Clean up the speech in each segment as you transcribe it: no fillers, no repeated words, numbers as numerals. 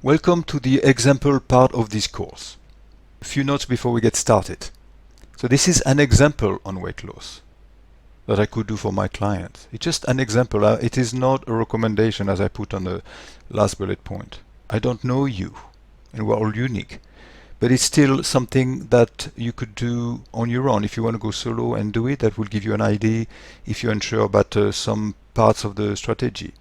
Welcome to the example part of this course. A few notes before we get started. So this is an example on weight loss that I could do for my clients. It's just an example. It is not a recommendation as I put on the last bullet point. I don't know you and we're all unique, but it's still something that you could do on your own. If you want to go solo and do it, that will give you an idea if you're unsure about some parts of the strategy.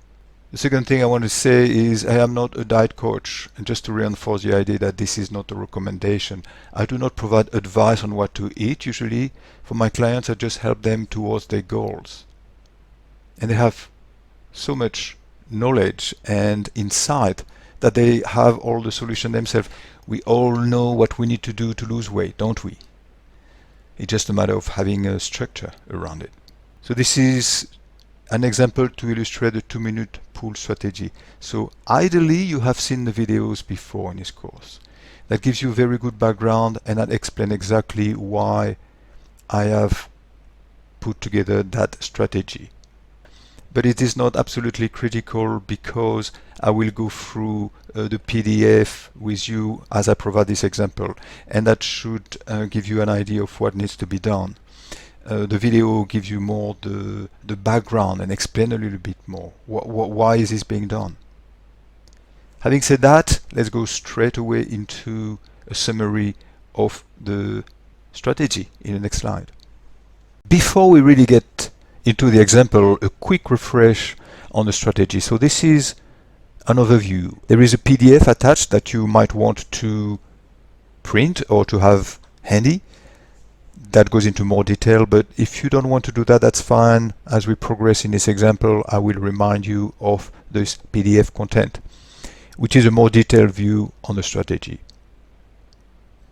The second thing I want to say is I am not a diet coach, and just to reinforce the idea that this is not a recommendation. I do not provide advice on what to eat usually. For my clients, I just help them towards their goals. And they have so much knowledge and insight that they have all the solution themselves. We all know what we need to do to lose weight, don't we? It's just a matter of having a structure around it. So this is an example to illustrate the 2-minute pull strategy. So ideally you have seen the videos before in this course. That gives you a very good background, and that explains exactly why I have put together that strategy. But it is not absolutely critical because I will go through the PDF with you as I provide this example, and that should give you an idea of what needs to be done. The video gives you more the background and explain a little bit more why is this being done. Having said that, let's go straight away into a summary of the strategy in the next slide. Before we really get into the example, a quick refresh on the strategy. So this is an overview. There is a PDF attached that you might want to print or to have handy. That goes into more detail, but if you don't want to do that, that's fine. As we progress in this example, I will remind you of this PDF content, which is a more detailed view on the strategy.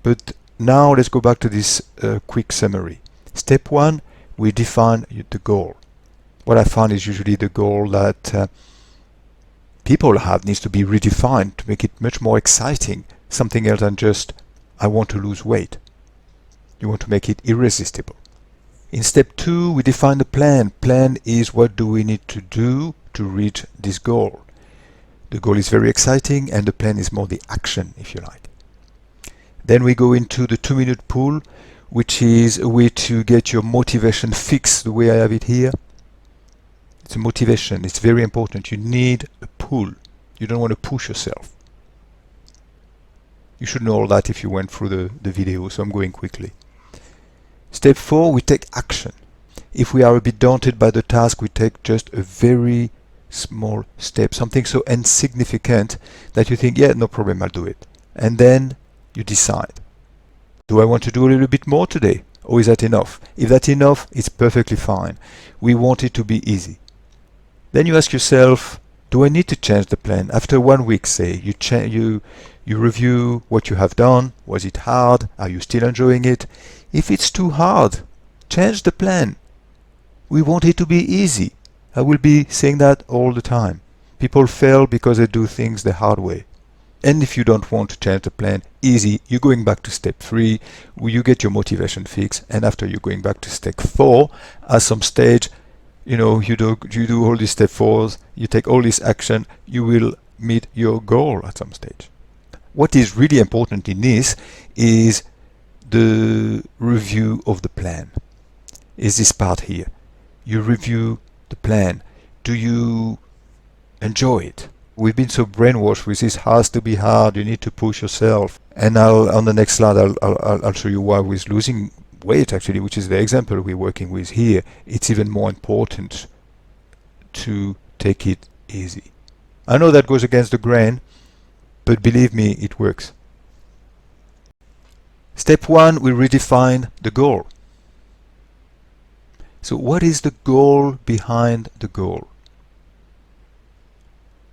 But now let's go back to this quick summary. Step 1, we define the goal. What I found is usually the goal that people have needs to be redefined to make it much more exciting, something else than just, I want to lose weight. You want to make it irresistible. In step 2, we define the plan. Plan is what do we need to do to reach this goal. The goal is very exciting and the plan is more the action, if you like. Then we go into the 2-minute pull, which is a way to get your motivation fixed the way I have it here. It's a motivation. It's very important. You need a pull. You don't want to push yourself. You should know all that if you went through the video, so I'm going quickly. Step 4, we take action. If we are a bit daunted by the task, we take just a very small step, something so insignificant that you think, yeah, no problem, I'll do it. And then you decide. Do I want to do a little bit more today? Or is that enough? If that's enough, it's perfectly fine. We want it to be easy. Then you ask yourself, do I need to change the plan? After 1 week, say, you review what you have done. Was it hard? Are you still enjoying it? If it's too hard, change the plan. We want it to be easy. I will be saying that all the time. People fail because they do things the hard way. And if you don't want to change the plan, easy, you're going back to step 3, where you get your motivation fixed, and after you're going back to step 4, at some stage, you do all these step 4s, you take all this action, you will meet your goal at some stage. What is really important in this is the review of the plan. Is this part here. You review the plan. Do you enjoy it? We've been so brainwashed with this has to be hard, you need to push yourself. And on the next slide I'll show you why with losing weight actually, which is the example we're working with here, it's even more important to take it easy. I know that goes against the grain, but believe me, it works. Step 1, we redefine the goal. So what is the goal behind the goal?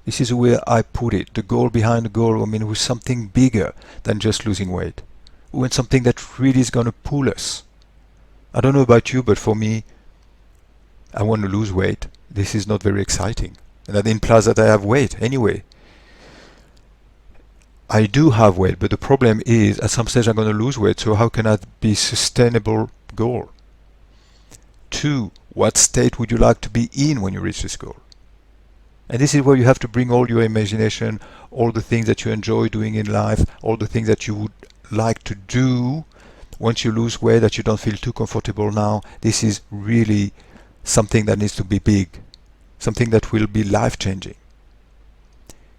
This is where I put it. The goal behind the goal, I mean, with something bigger than just losing weight. We want something that really is going to pull us. I don't know about you, but for me, I want to lose weight. This is not very exciting. And that implies that I have weight anyway. I do have weight, but the problem is at some stage I'm going to lose weight, so how can that be a sustainable goal? 2, what state would you like to be in when you reach this goal? And this is where you have to bring all your imagination, all the things that you enjoy doing in life, all the things that you would like to do once you lose weight that you don't feel too comfortable now. This is really something that needs to be big, something that will be life-changing.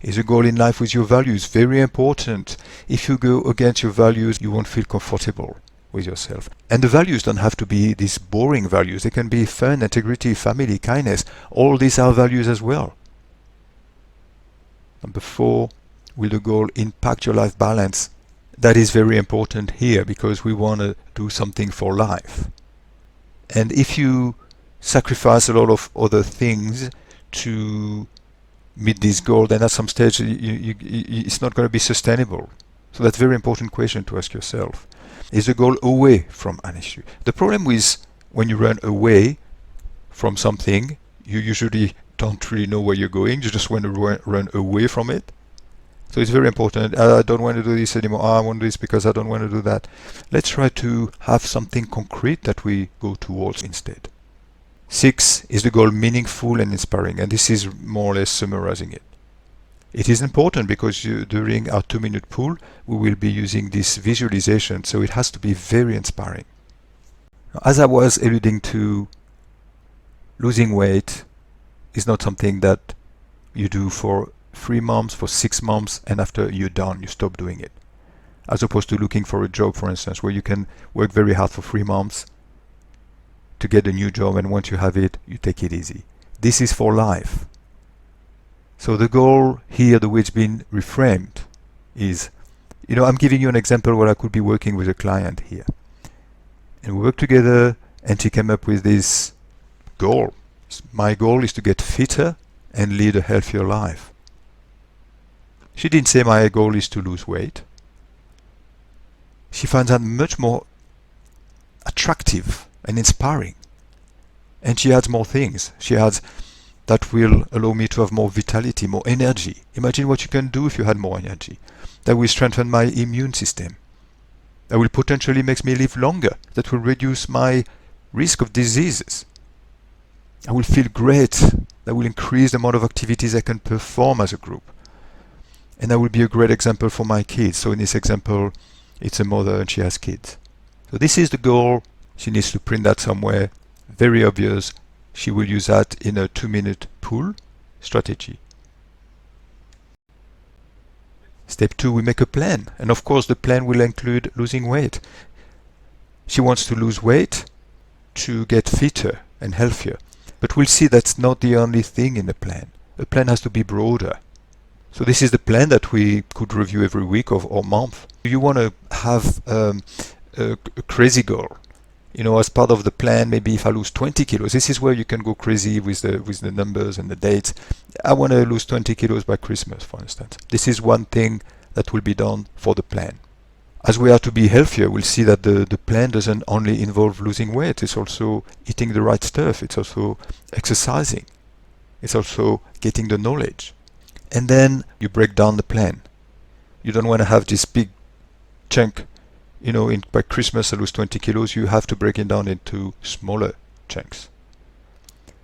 Is a goal in life with your values very important. If you go against your values, you won't feel comfortable with yourself. And the values don't have to be these boring values. They can be fun, integrity, family, kindness. All these are values as well. Number 4, will the goal impact your life balance? That is very important here because we want to do something for life. And if you sacrifice a lot of other things to meet this goal, then at some stage it's not going to be sustainable. So that's a very important question to ask yourself. Is the goal away from an issue? The problem with when you run away from something, you usually don't really know where you're going. You just want to run away from it. So it's very important. I don't want to do this anymore. I want to do this because I don't want to do that. Let's try to have something concrete that we go towards instead. 6, is the goal meaningful and inspiring? And this is more or less summarizing it. It is important because during our 2-minute pool, we will be using this visualization, so it has to be very inspiring. As I was alluding to, losing weight is not something that you do for 3 months, for 6 months, and after you're done, you stop doing it. As opposed to looking for a job, for instance, where you can work very hard for 3 months to get a new job, and once you have it, you take it easy. This is for life. So the goal here, the way it's been reframed, is, I'm giving you an example where I could be working with a client here. And we worked together, and she came up with this goal. My goal is to get fitter and lead a healthier life. She didn't say my goal is to lose weight. She finds that much more attractive and inspiring. And she adds more things. She adds that will allow me to have more vitality, more energy. Imagine what you can do if you had more energy. That will strengthen my immune system. That will potentially make me live longer. That will reduce my risk of diseases. I will feel great. That will increase the amount of activities I can perform as a group. And that will be a great example for my kids. So in this example, it's a mother and she has kids. So this is the goal. She needs to print that somewhere. Very obvious. She will use that in a 2-minute pool strategy. Step 2, we make a plan. And of course, the plan will include losing weight. She wants to lose weight to get fitter and healthier. But we'll see that's not the only thing in the plan. The plan has to be broader. So this is the plan that we could review every week or month. You want to have a crazy goal. As part of the plan, maybe if I lose 20 kilos, this is where you can go crazy with the numbers and the dates. I want to lose 20 kilos by Christmas, for instance. This is one thing that will be done for the plan. As we are to be healthier, we'll see that the plan doesn't only involve losing weight. It's also eating the right stuff. It's also exercising. It's also getting the knowledge. And then you break down the plan. You don't want to have this big chunk. By Christmas I lose 20 kilos, you have to break it down into smaller chunks.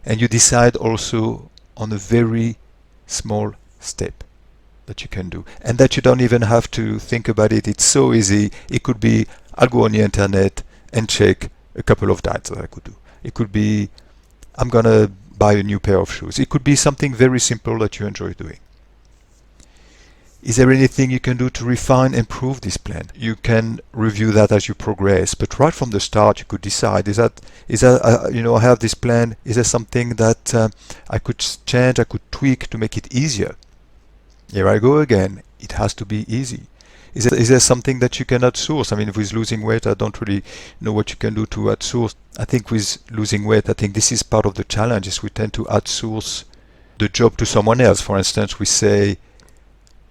And you decide also on a very small step that you can do. And that you don't even have to think about it. It's so easy. It could be, I'll go on the internet and check a couple of diets that I could do. It could be, I'm going to buy a new pair of shoes. It could be something very simple that you enjoy doing. Is there anything you can do to refine and improve this plan? You can review that as you progress, but right from the start you could decide, is that I have this plan, is there something that I could change, I could tweak to make it easier? Here I go again, it has to be easy. Is there something that you can outsource? I mean, with losing weight, I don't really know what you can do to outsource. I think with losing weight, I think this is part of the challenge, is we tend to outsource the job to someone else. For instance, we say,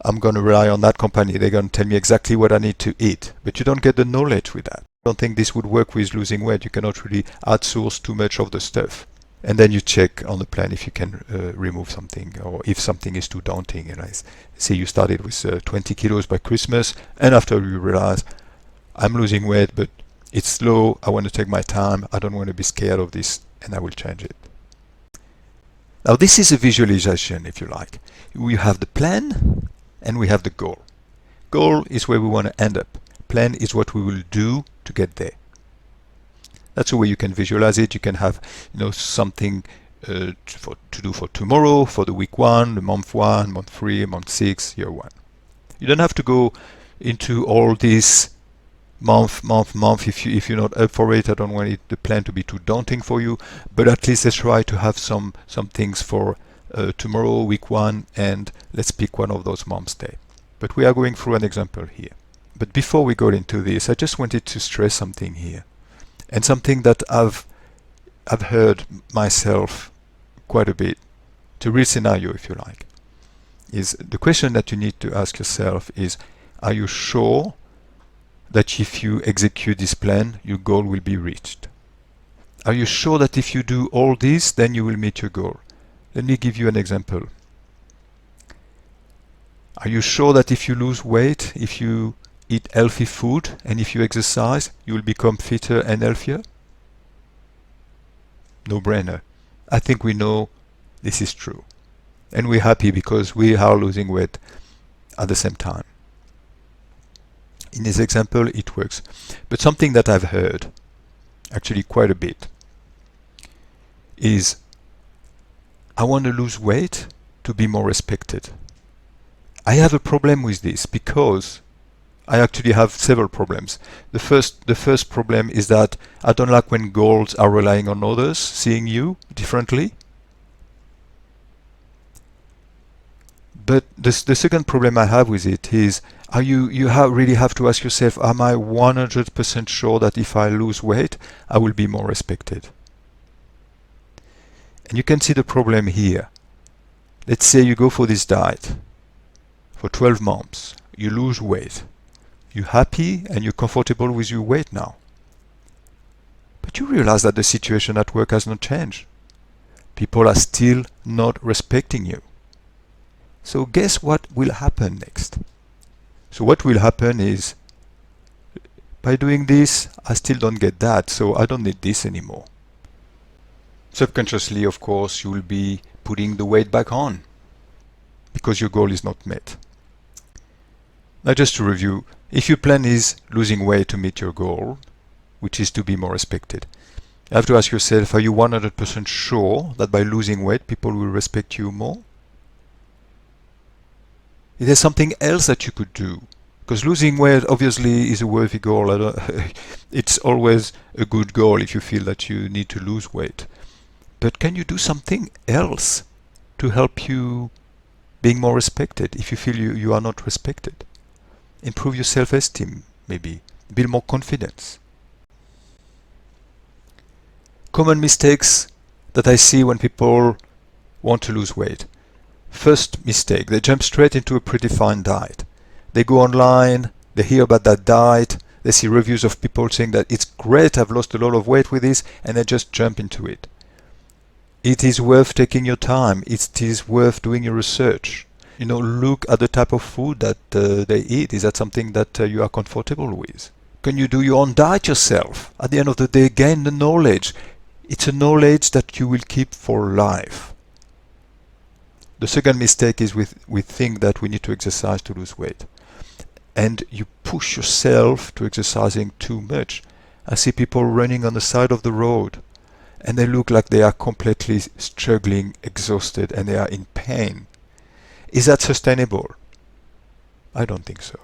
I'm going to rely on that company. They're going to tell me exactly what I need to eat. But you don't get the knowledge with that. I don't think this would work with losing weight. You cannot really outsource too much of the stuff. And then you check on the plan if you can remove something, or if something is too daunting. Say you started with 20 kilos by Christmas, and after you realize, I'm losing weight, but it's slow. I want to take my time. I don't want to be scared of this, and I will change it. Now this is a visualization, if you like. We have the plan and we have the goal. Goal is where we want to end up. Plan is what we will do to get there. That's the way you can visualize it. You can have, something to do for tomorrow, for the week 1, the month 1, month 3, month 6, year 1. You don't have to go into all this month if you're not up for it. I don't want the plan to be too daunting for you, but at least let's try to have some things for tomorrow, week 1, and let's pick one of those months day. But we are going through an example here. But before we go into this, I just wanted to stress something here, and something that I've heard myself quite a bit. It's a real scenario, if you like. Is the question that you need to ask yourself is, are you sure that if you execute this plan, your goal will be reached? Are you sure that if you do all this, then you will meet your goal? Let me give you an example. Are you sure that if you lose weight, if you eat healthy food, and if you exercise, you will become fitter and healthier? No brainer. I think we know this is true. And we're happy because we are losing weight at the same time. In this example, it works. But something that I've heard, actually quite a bit, is I want to lose weight to be more respected. I have a problem with this because I actually have several problems. The first problem is that I don't like when goals are relying on others seeing you differently. But the second problem I have with it is, you really have to ask yourself, am I 100% sure that if I lose weight, I will be more respected? And you can see the problem here. Let's say you go for this diet for 12 months, you lose weight. You're happy and you're comfortable with your weight now. But you realize that the situation at work has not changed. People are still not respecting you. So guess what will happen next? So what will happen is, by doing this, I still don't get that, so I don't need this anymore. Subconsciously, of course, you will be putting the weight back on because your goal is not met. Now just to review, if your plan is losing weight to meet your goal, which is to be more respected, you have to ask yourself, are you 100% sure that by losing weight, people will respect you more? Is there something else that you could do? Because losing weight obviously is a worthy goal. It's always a good goal if you feel that you need to lose weight. But can you do something else to help you being more respected if you feel you are not respected? Improve your self-esteem, maybe. Build more confidence. Common mistakes that I see when people want to lose weight. First mistake, they jump straight into a predefined diet. They go online, they hear about that diet, they see reviews of people saying that it's great, I've lost a lot of weight with this, and they just jump into it. It is worth taking your time. It is worth doing your research. Look at the type of food that they eat. Is that something that you are comfortable with? Can you do your own diet yourself? At the end of the day, gain the knowledge. It's a knowledge that you will keep for life. The second mistake is we think that we need to exercise to lose weight. And you push yourself to exercising too much. I see people running on the side of the road and they look like they are completely struggling, exhausted, and they are in pain. Is that sustainable? I don't think so.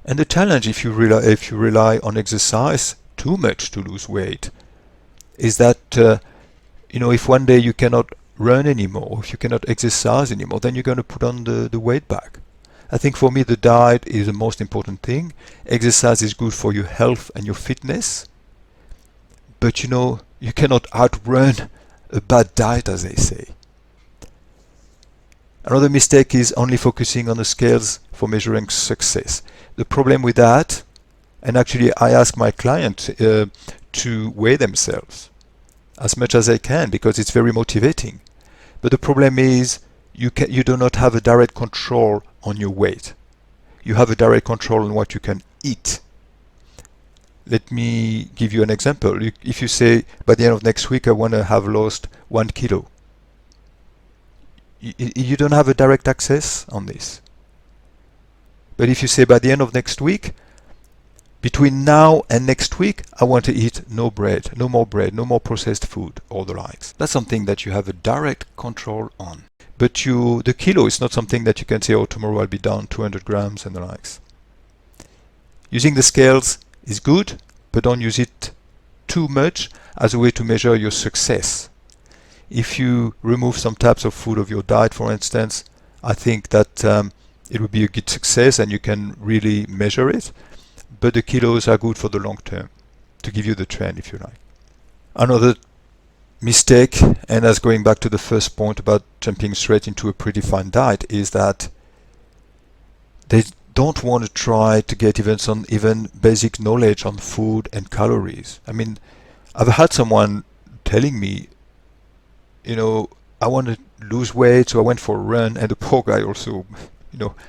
And the challenge if you rely on exercise too much to lose weight is that if one day you cannot run anymore, if you cannot exercise anymore, then you're going to put on the weight back. I think for me the diet is the most important thing. Exercise is good for your health and your fitness, but you cannot outrun a bad diet, as they say. Another mistake is only focusing on the scales for measuring success. The problem with that, and actually I ask my client to weigh themselves as much as they can because it's very motivating. But the problem is you do not have a direct control on your weight. You have a direct control on what you can eat. Let me give you an example. If you say, by the end of next week, I want to have lost 1 kilo, You don't have a direct access on this. But if you say by the end of next week, between now and next week, I want to eat no bread, no more processed food, or the likes. That's something that you have a direct control on. But the kilo is not something that you can say, oh, tomorrow I'll be down 200 grams and the likes. Using the scales is good, but don't use it too much as a way to measure your success. If you remove some types of food of your diet, for instance, I think that it would be a good success and you can really measure it. But the kilos are good for the long term, to give you the trend if you like. Another mistake, and as going back to the first point about jumping straight into a predefined diet, is that they don't want to try to get even some basic knowledge on food and calories. I mean, I've had someone telling me, I want to lose weight, so I went for a run, and the poor guy also,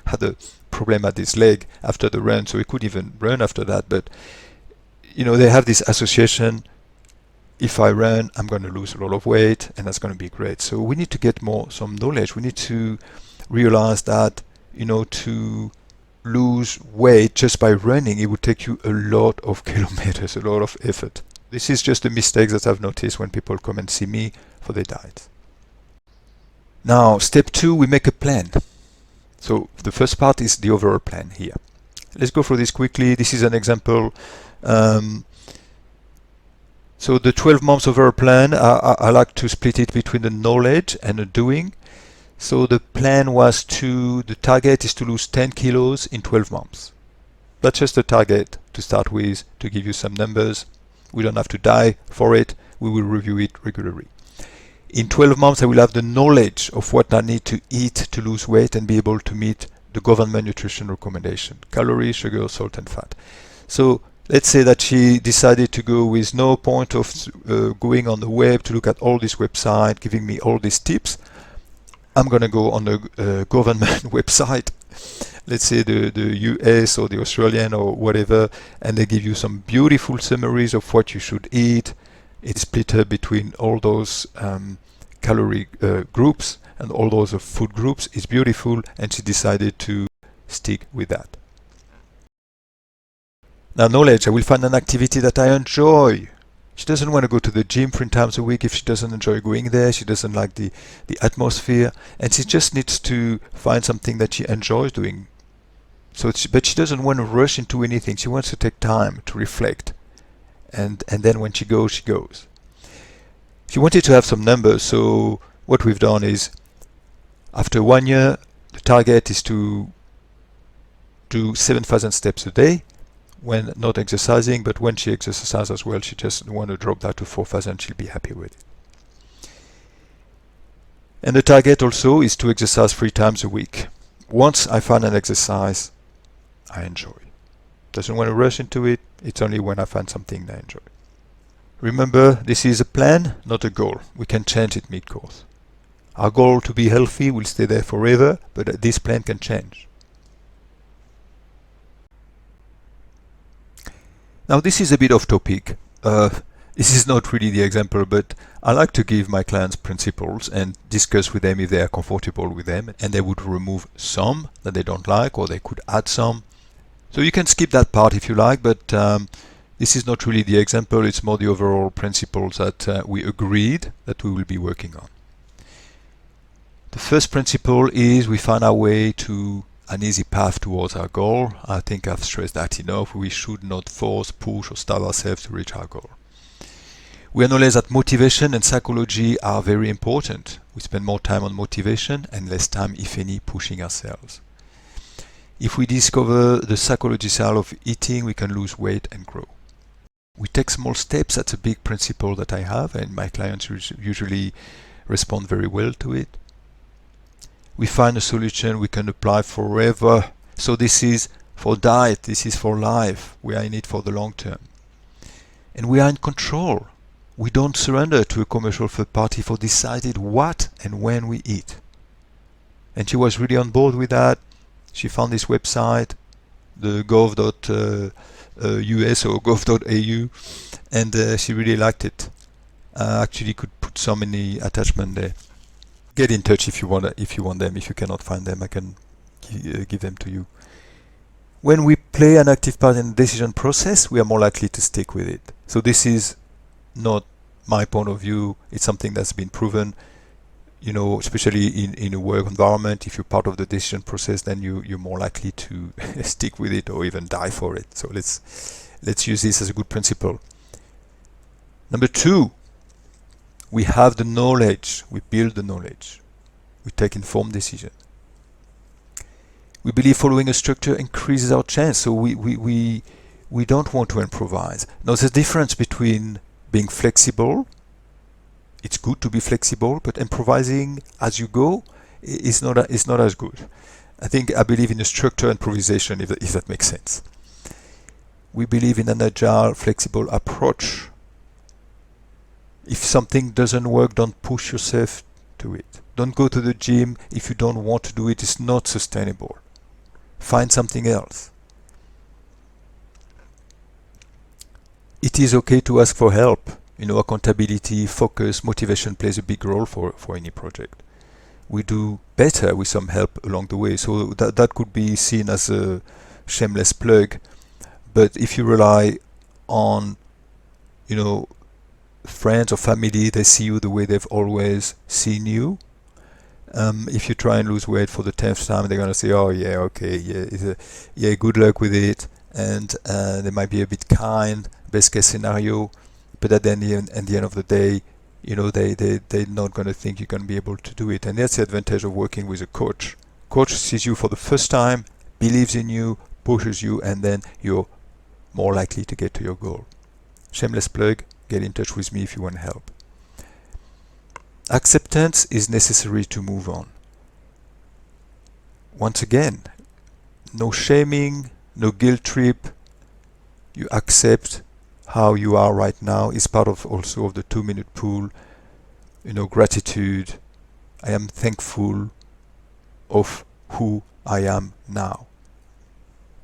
had a problem at his leg after the run, so he couldn't even run after that. But they have this association: if I run, I'm going to lose a lot of weight, and that's going to be great. So we need to get some knowledge. We need to realize that to lose weight just by running, it would take you a lot of kilometers, a lot of effort. This is just a mistake that I've noticed when people come and see me for their diet. Now, step 2, we make a plan. So the first part is the overall plan here. Let's go through this quickly. This is an example. So the 12 months overall plan, I like to split it between the knowledge and the doing. So the plan was the target is to lose 10 kilos in 12 months. That's just a target to start with, to give you some numbers. We don't have to die for it. We will review it regularly. In 12 months, I will have the knowledge of what I need to eat to lose weight and be able to meet the government nutrition recommendation: calories, sugar, salt, and fat. So let's say that she decided to go with no point of going on the web to look at all this website, giving me all these tips. I'm going to go on the government website, let's say the US or the Australian or whatever, and they give you some beautiful summaries of what you should eat. It's split up between all those calorie groups and all those food groups. It's beautiful, and she decided to stick with that. Now, knowledge, I will find an activity that I enjoy. She doesn't want to go to the gym 3 times a week if she doesn't enjoy going there. She doesn't like the atmosphere, and she just needs to find something that she enjoys doing. But she doesn't want to rush into anything. She wants to take time to reflect. And then when she goes, she goes. She wanted to have some numbers, so what we've done is, after 1 year, the target is to do 7,000 steps a day when not exercising, but when she exercises as well, she just want to drop that to 4,000, she'll be happy with it. And the target also is to exercise 3 times a week. Once I find an exercise I enjoy. Doesn't want to rush into it, it's only when I find something I enjoy. Remember, this is a plan, not a goal. We can change it mid-course. Our goal to be healthy will stay there forever, but this plan can change. Now, this is a bit off topic. This is not really the example, but I like to give my clients principles and discuss with them if they are comfortable with them, and they would remove some that they don't like, or they could add some. So you can skip that part if you like, but this is not really the example, it's more the overall principles that we agreed that we will be working on. The first principle is we find our way to an easy path towards our goal. I think I've stressed that enough. We should not force, push, or starve ourselves to reach our goal. We acknowledge that motivation and psychology are very important. We spend more time on motivation and less time, if any, pushing ourselves. If we discover the psychology side of eating, we can lose weight and grow. We take small steps. That's a big principle that I have, and my clients usually respond very well to it. We find a solution we can apply forever. So this is for diet, this is for life. We are in it for the long term. And we are in control. We don't surrender to a commercial third party for deciding what and when we eat. And she was really on board with that. She found this website, the gov.us or gov.au, and she really liked it. Actually could put so many attachments there. Get in touch if you want them. If you cannot find them, I can give them to you. When we play an active part in the decision process, we are more likely to stick with it. So this is not my point of view. It's something that's been proven. You know, especially in a work environment, if you're part of the decision process, then you're more likely to stick with it or even die for it. So let's use this as a good principle. Number 2, we have the knowledge. We build the knowledge. We take informed decision. We believe following a structure increases our chance. So we don't want to improvise. Now, there's a difference between being flexible. It's good to be flexible, but improvising as you go is not as good. I believe in a structure improvisation, if that makes sense. We believe in an agile, flexible approach. If something doesn't work, don't push yourself to it. Don't go to the gym if you don't want to do it. It's not sustainable. Find something else. It is okay to ask for help. You know, accountability, focus, motivation plays a big role for any project. We do better with some help along the way. So that could be seen as a shameless plug. But if you rely on, you know, friends or family, they see you the way they've always seen you. If you try and lose weight for the 10th time, they're going to say, oh yeah, okay, yeah, good luck with it. And they might be a bit kind, best case scenario. But at the end of the day, you know, they're not going to think you're going to be able to do it. And that's the advantage of working with a coach. Coach sees you for the first time, believes in you, pushes you, and then you're more likely to get to your goal. Shameless plug, get in touch with me if you want help. Acceptance is necessary to move on. Once again, no shaming, no guilt trip. You accept how you are right now. Is part of also of the 2-minute pool. You know, gratitude. I am thankful of who I am now.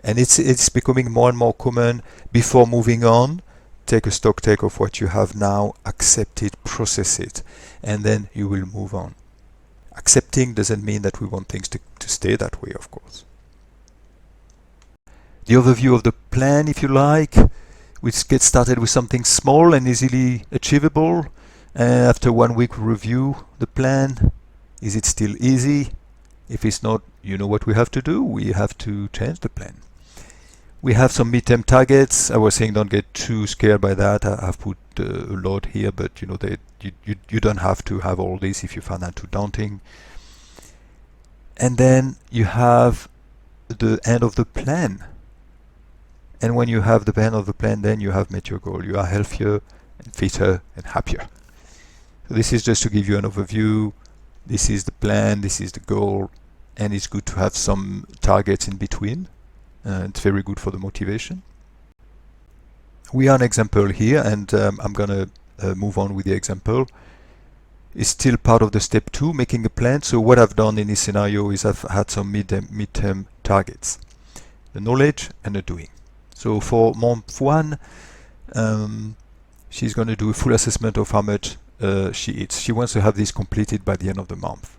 And it's becoming more and more common. Before moving on, take a stock take of what you have now, accept it, process it, and then you will move on. Accepting doesn't mean that we want things to stay that way, of course. The overview of the plan, if you like. We get started with something small and easily achievable. After 1 week, review the plan. Is it still easy? If it's not, you know what we have to do. We have to change the plan. We have some midterm targets. I was saying don't get too scared by that. I've put a lot here, but you know, you don't have to have all this if you find that too daunting. And then you have the end of the plan. And when you have the end of the plan, then you have met your goal. You are healthier and fitter and happier. So this is just to give you an overview. This is the plan, this is the goal, and it's good to have some targets in between. It's very good for the motivation. We are an example here, and I'm going to move on with the example. It's still part of the step 2, making a plan. So what I've done in this scenario is I've had some midterm targets. The knowledge and the doing. So for month 1, she's going to do a full assessment of how much she eats. She wants to have this completed by the end of the month.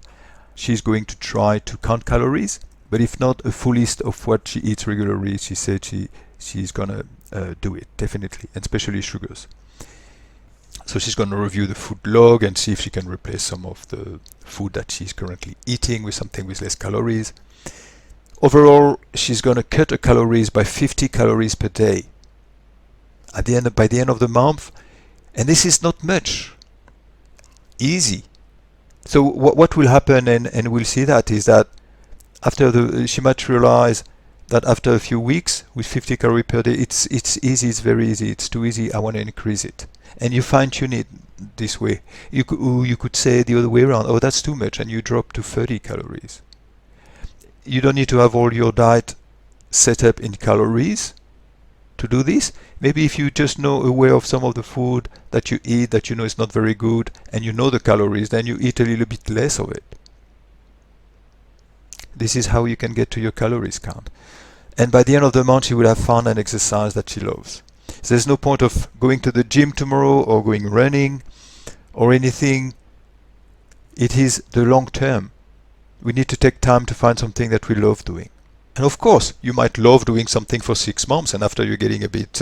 She's going to try to count calories, but if not a full list of what she eats regularly, she said she's going to do it, definitely, and especially sugars. So she's going to review the food log and see if she can replace some of the food that she's currently eating with something with less calories. Overall, she's going to cut her calories by 50 calories per day by the end of the month, and this is not much. Easy. So what will happen, and we'll see that, is that she might realize that after a few weeks with 50 calories per day, it's easy, it's very easy, it's too easy, I want to increase it. And you fine tune it this way. You could say the other way around, oh, that's too much, and you drop to 30 calories. You don't need to have all your diet set up in calories to do this. Maybe if you just know aware of some of the food that you eat that you know is not very good, and you know the calories, then you eat a little bit less of it. This is how you can get to your calories count. And by the end of the month, she will have found an exercise that she loves. So there's no point of going to the gym tomorrow or going running or anything It is the long term. We need to take time to find something that we love doing. And of course, you might love doing something for 6 months, and after you're getting a bit,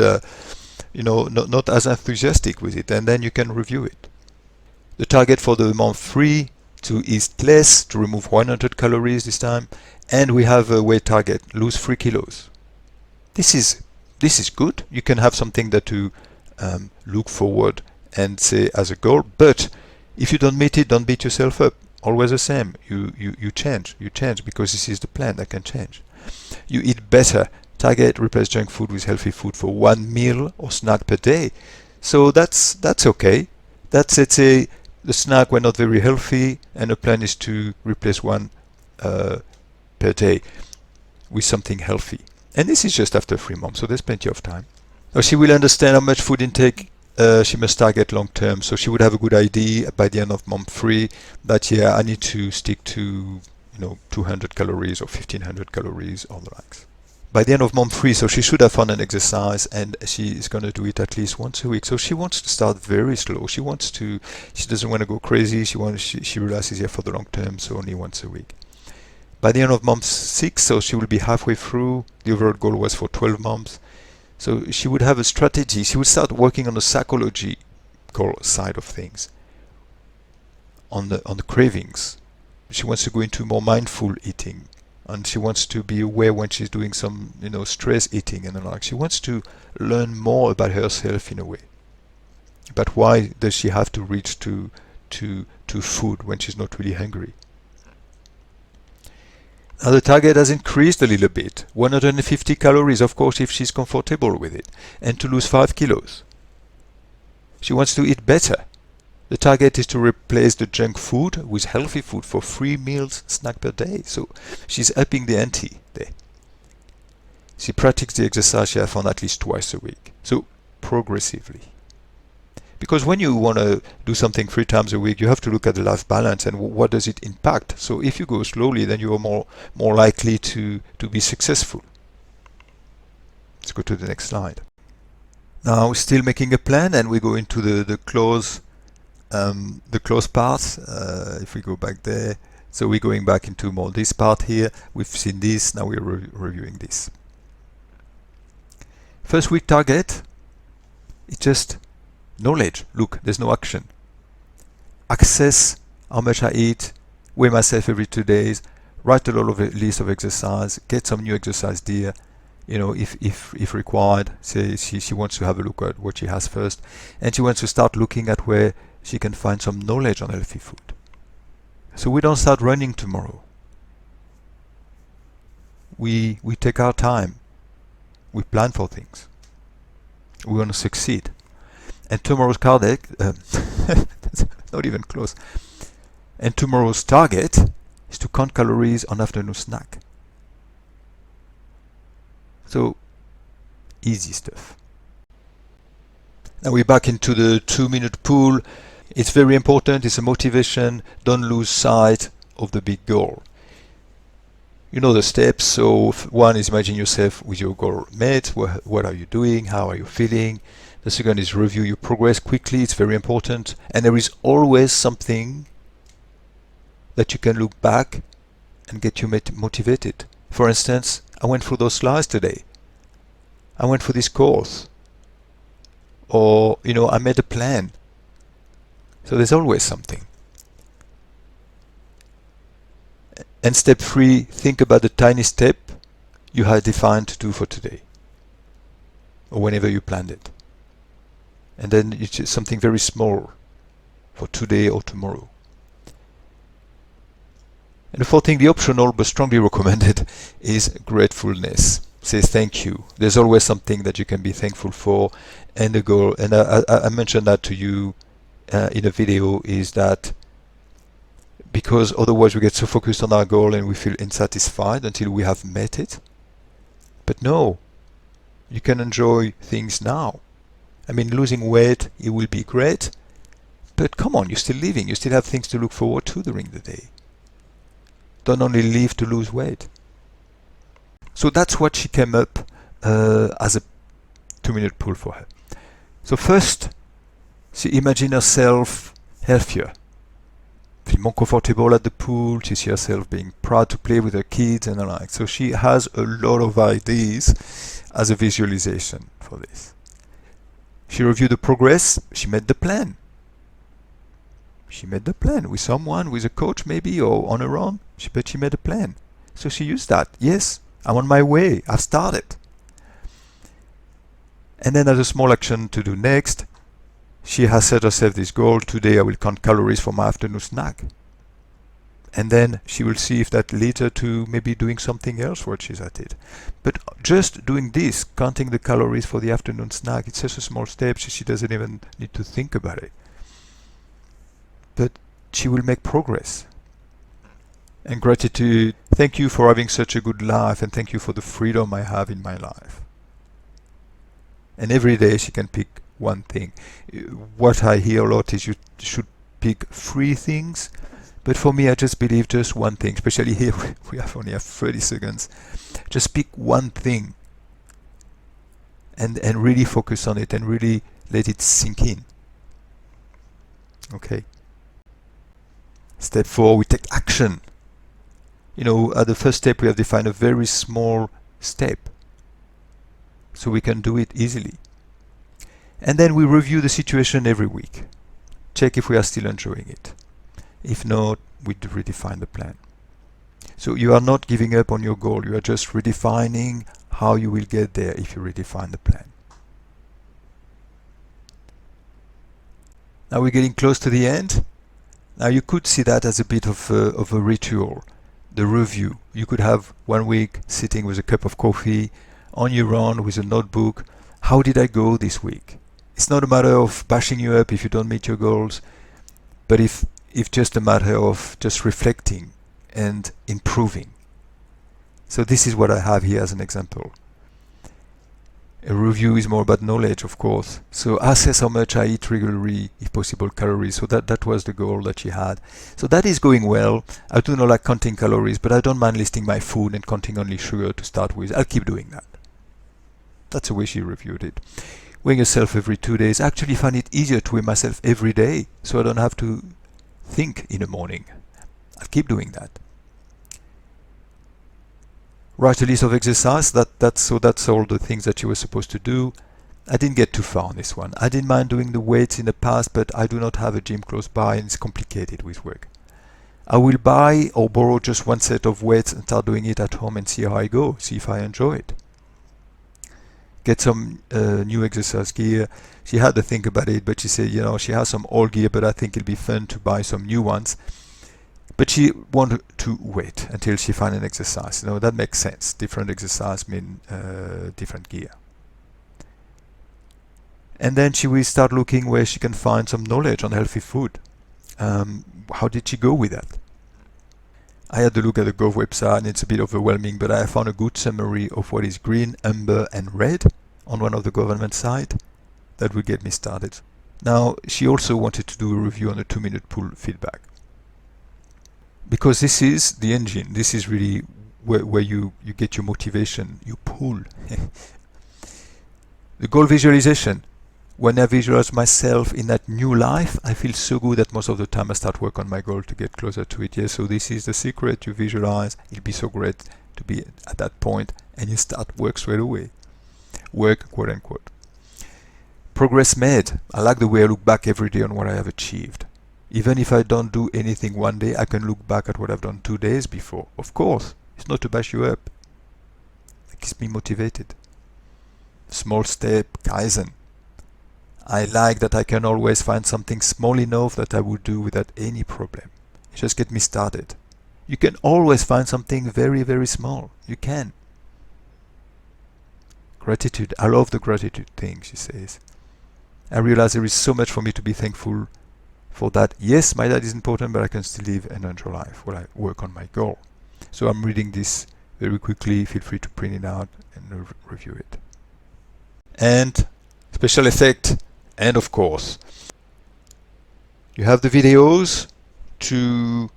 not as enthusiastic with it, and then you can review it. The target for the month 3 to eat less, to remove 100 calories this time, and we have a weight target, lose 3 kilos. This is good. You can have something that you look forward and say as a goal, but if you don't meet it, don't beat yourself up. Always the same. You change because this is the plan that can change. You eat better. Target replace junk food with healthy food for 1 meal or snack per day. So that's okay. That's, let's say, the snack were not very healthy, and the plan is to replace one per day with something healthy. And this is just after 3 months, so there's plenty of time. Now she will understand how much food intake she must target long term. So she would have a good idea by the end of month 3 that, yeah, I need to stick to 200 calories or 1500 calories or the likes. By the end of month 3, so she should have found an exercise, and she is going to do it at least once a week. So she wants to start very slow. She doesn't want to go crazy. She realizes, yeah, for the long term, so only once a week. By the end of month 6, so she will be halfway through. The overall goal was for 12 months. So she would have a strategy. She would start working on the psychological side of things, on the cravings. She wants to go into more mindful eating, and she wants to be aware when she's doing some stress eating and the like. She wants to learn more about herself in a way. But why does she have to reach to food when she's not really hungry? Now the target has increased a little bit, 150 calories, of course, if she's comfortable with it, and to lose 5 kilos. She wants to eat better. The target is to replace the junk food with healthy food for 3 meals snack per day. So she's upping the ante there. She practices the exercise she has found at least twice a week. So progressively. Because when you want to do something 3 times a week, you have to look at the life balance and what does it impact. So if you go slowly, then you are more likely to be successful. Let's go to the next slide. Now, still making a plan, and we go into the close part. If we go back there, so we're going back into more this part here. We've seen this. Now we're reviewing this. First week target. It's just knowledge. Look, there's no action. Access how much I eat, weigh myself every 2 days, write a list of exercise, get some new exercise there. If required, say she wants to have a look at what she has first, and she wants to start looking at where she can find some knowledge on healthy food. So we don't start running tomorrow. We take our time. We plan for things. We want to succeed. And tomorrow's target, not even close. And tomorrow's target is to count calories on afternoon snack. So, easy stuff. Now we're back into the 2-minute pool. It's very important. It's a motivation. Don't lose sight of the big goal. You know the steps. So one is imagine yourself with your goal met. What are you doing? How are you feeling? The second is review your progress quickly. It's very important. And there is always something that you can look back and get you motivated. For instance, I went through those slides today. I went through this course. Or, I made a plan. So there's always something. And step 3, think about the tiny step you had defined to do for today. Or whenever you planned it. And then it's just something very small for today or tomorrow. And the fourth thing, the optional but strongly recommended, is gratefulness. Say thank you. There's always something that you can be thankful for. And the goal, and I mentioned that to you in a video, is that because otherwise we get so focused on our goal and we feel unsatisfied until we have met it. But no, you can enjoy things now. I mean, losing weight, it will be great, but come on, you're still living. You still have things to look forward to during the day. Don't only live to lose weight. So that's what she came up as a 2-minute pool for her. So first, she imagined herself healthier. feel more comfortable at the pool. She sees herself being proud to play with her kids and the like. So she has a lot of ideas as a visualization for this. She reviewed the progress. She made the plan. She made the plan with someone, with a coach maybe, or on her own. But she made a plan. So she used that. Yes, I'm on my way. I've started. And then as a small action to do next, she has set herself this goal. Today I will count calories for my afternoon snack. And then she will see if that leads her to maybe doing something else while she's at it. But just doing this, counting the calories for the afternoon snack, it's such a small step, she doesn't even need to think about it. But she will make progress. And gratitude, thank you for having such a good life, and thank you for the freedom I have in my life. And every day she can pick one thing. What I hear a lot is you should pick 3 things. But for me, I just believe just one thing, especially here we only have 30 seconds. Just pick one thing and really focus on it and really let it sink in. Okay. Step 4, we take action. You know, at the first step, we have defined a very small step, so we can do it easily. And then we review the situation every week. Check if we are still enjoying it. If not, we redefine the plan. So you are not giving up on your goal, you are just redefining how you will get there if you redefine the plan. Now we're getting close to the end. Now you could see that as a bit of a ritual, the review. You could have 1 week sitting with a cup of coffee on your own with a notebook. How did I go this week? It's not a matter of bashing you up if you don't meet your goals, but if just a matter of just reflecting and improving. So this is what I have here as an example. A review is more about knowledge, of course. So assess how much I eat regularly, if possible, calories. So that was the goal that she had. So that is going well. I do not like counting calories, but I don't mind listing my food and counting only sugar to start with. I'll keep doing that. That's the way she reviewed it. Weighing yourself every 2 days. I actually find it easier to weigh myself every day, so I don't have to think in the morning. I'll keep doing that. Write a list of exercise. That's all the things that you were supposed to do. I didn't get too far on this one. I didn't mind doing the weights in the past, but I do not have a gym close by and it's complicated with work. I will buy or borrow just 1 set of weights and start doing it at home and see how I go, see if I enjoy it. Get some new exercise gear. She had to think about it, but she said, you know, she has some old gear, but I think it'll be fun to buy some new ones. But she wanted to wait until she found an exercise. You know, that makes sense. Different exercise mean different gear. And then she will start looking where she can find some knowledge on healthy food. How did she go with that? I had to look at the Gov website and it's a bit overwhelming, but I found a good summary of what is green, amber and red on one of the government sites. That would get me started. Now, she also wanted to do a review on the 2-minute pull feedback. Because this is the engine, this is really where you get your motivation, you pull. The goal visualization. When I visualize myself in that new life, I feel so good that most of the time I start work on my goal to get closer to it. Yes, so this is the secret. You visualize. It'll be so great to be at that point, and you start work straight away. Work, quote unquote. Progress made. I like the way I look back every day on what I have achieved. Even if I don't do anything one day, I can look back at what I've done 2 days before. Of course, it's not to bash you up. It keeps me motivated. Small step, Kaizen. I like that I can always find something small enough that I would do without any problem. Just get me started. You can always find something very, very small. You can. Gratitude. I love the gratitude thing, she says. I realize there is so much for me to be thankful for that. Yes, my dad is important, but I can still live and enjoy life while I work on my goal. So I'm reading this very quickly. Feel free to print it out and review it. And special effect. And of course, you have the videos to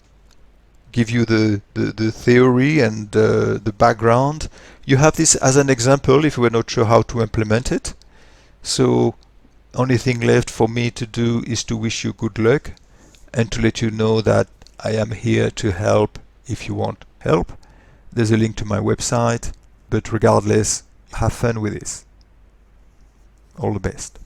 give you the theory and the background. You have this as an example if you were not sure how to implement it. So only thing left for me to do is to wish you good luck and to let you know that I am here to help if you want help. There's a link to my website, but regardless, have fun with this. All the best.